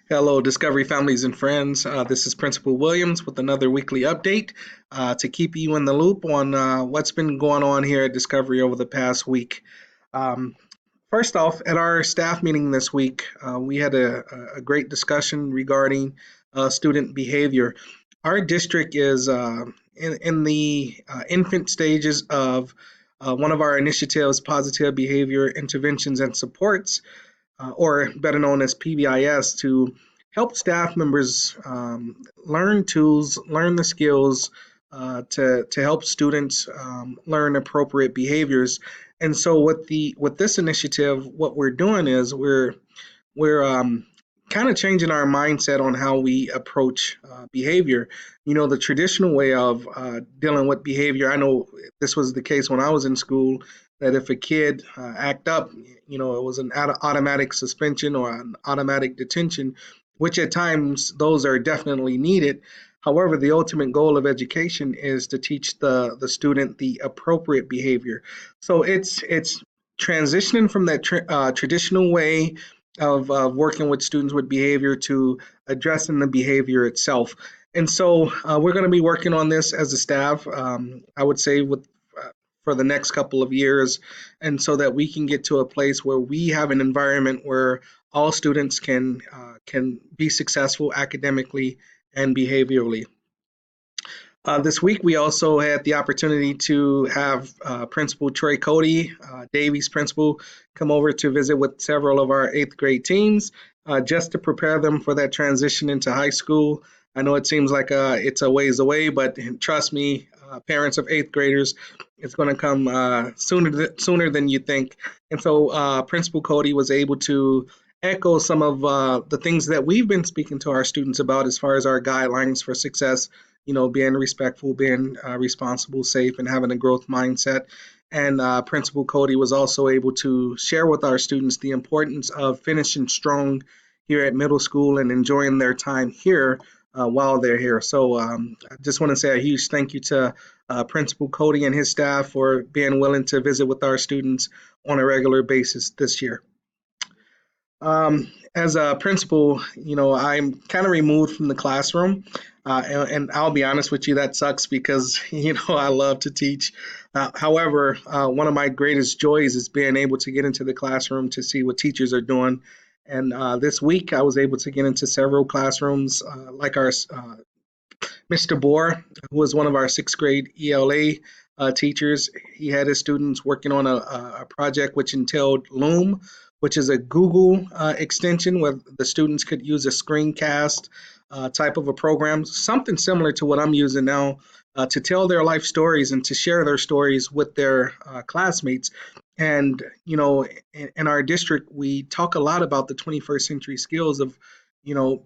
Hello, Discovery families and friends. This is Principal Williams with another weekly update to keep you in the loop on what's been going on here at Discovery over the past week. Um, First off, at our staff meeting this week, we had a great discussion regarding student behavior. Our district is in the infant stages of one of our initiatives, Positive Behavior Interventions and Supports, or better known as PBIS, to help staff members learn tools, learn the skills to help students learn appropriate behaviors. And so with this initiative, what we're doing is we're kind of changing our mindset on how we approach behavior. The traditional way of dealing with behavior, I know this was the case when I was in school, that if a kid act up, it was an automatic suspension or an automatic detention, which at times those are definitely needed. However, the ultimate goal of education is to teach the student the appropriate behavior. So it's transitioning from that traditional way of working with students with behavior to addressing the behavior itself. And so we're going to be working on this as a staff, I would say, for the next couple of years, and so that we can get to a place where we have an environment where all students can be successful academically and behaviorally. This week, we also had the opportunity to have Principal Troy Cody, Davies principal, come over to visit with several of our eighth grade teams just to prepare them for that transition into high school. I know it seems like it's a ways away, but trust me, parents of eighth graders, it's going to come sooner than you think. And so, Principal Cody was able to echo some of the things that we've been speaking to our students about as far as our guidelines for success, being respectful, being responsible, safe, and having a growth mindset. And Principal Cody was also able to share with our students the importance of finishing strong here at middle school and enjoying their time here while they're here. So I just want to say a huge thank you to Principal Cody and his staff for being willing to visit with our students on a regular basis this year. As a principal, I'm kind of removed from the classroom. And I'll be honest with you, that sucks because, I love to teach. However, one of my greatest joys is being able to get into the classroom to see what teachers are doing. And this week, I was able to get into several classrooms, like our Mr. Bohr, who was one of our sixth grade ELA teachers. He had his students working on a project which entailed Loom, which is a Google extension where the students could use a screencast type of a program, something similar to what I'm using now to tell their life stories and to share their stories with their classmates. And, in our district, we talk a lot about the 21st century skills of, you know,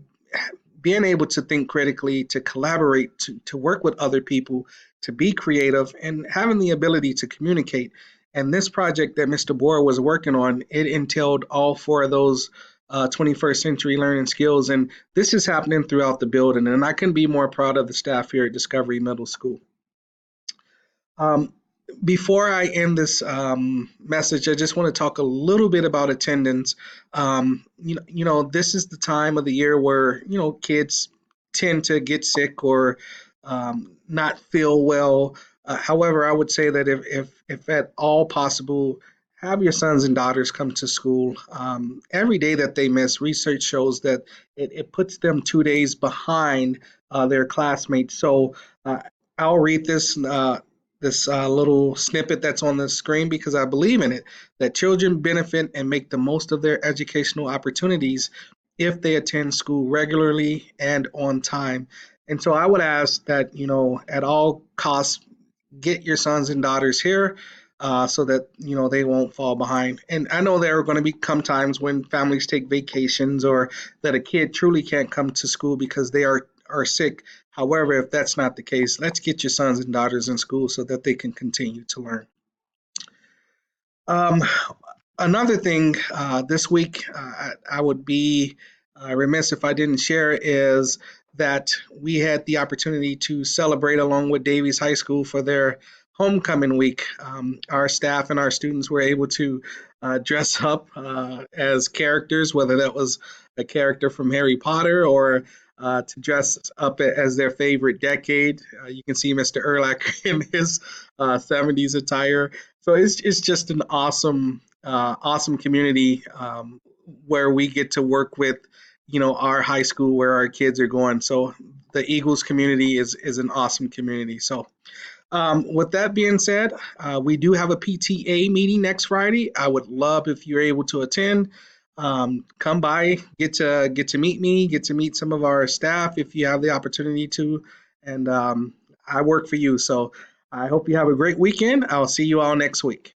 being able to think critically, to collaborate, to work with other people, to be creative, and having the ability to communicate. And this project that Mr. Bohr was working on, it entailed all four of those 21st century learning skills. And this is happening throughout the building. And I couldn't be more proud of the staff here at Discovery Middle School. Um, Before I end this message, I just want to talk a little bit about attendance. This is the time of the year where kids tend to get sick or not feel well. However, I would say that if at all possible, have your sons and daughters come to school. Every day that they miss, research shows that it puts them 2 days behind their classmates. So I'll read this little snippet that's on the screen because I believe in it, that children benefit and make the most of their educational opportunities if they attend school regularly and on time. And so I would ask that, at all costs, get your sons and daughters here so that, they won't fall behind. And I know there are going to become times when families take vacations or that a kid truly can't come to school because they are sick. However, if that's not the case, let's get your sons and daughters in school so that they can continue to learn. Um, Another thing this week, I would be remiss if I didn't share is that we had the opportunity to celebrate along with Davies High School for their homecoming week. Our staff and our students were able to dress up as characters, whether that was a character from Harry Potter or to dress up as their favorite decade. You can see Mr. Erlacher in his 70s attire. So it's just an awesome community where we get to work with our high school where our kids are going. So the Eagles community is an awesome community. So with that being said, we do have a PTA meeting next Friday. I would love if you're able to attend. Come by, get to meet me, get to meet some of our staff if you have the opportunity to, and I work for you. So I hope you have a great weekend. I'll see you all next week.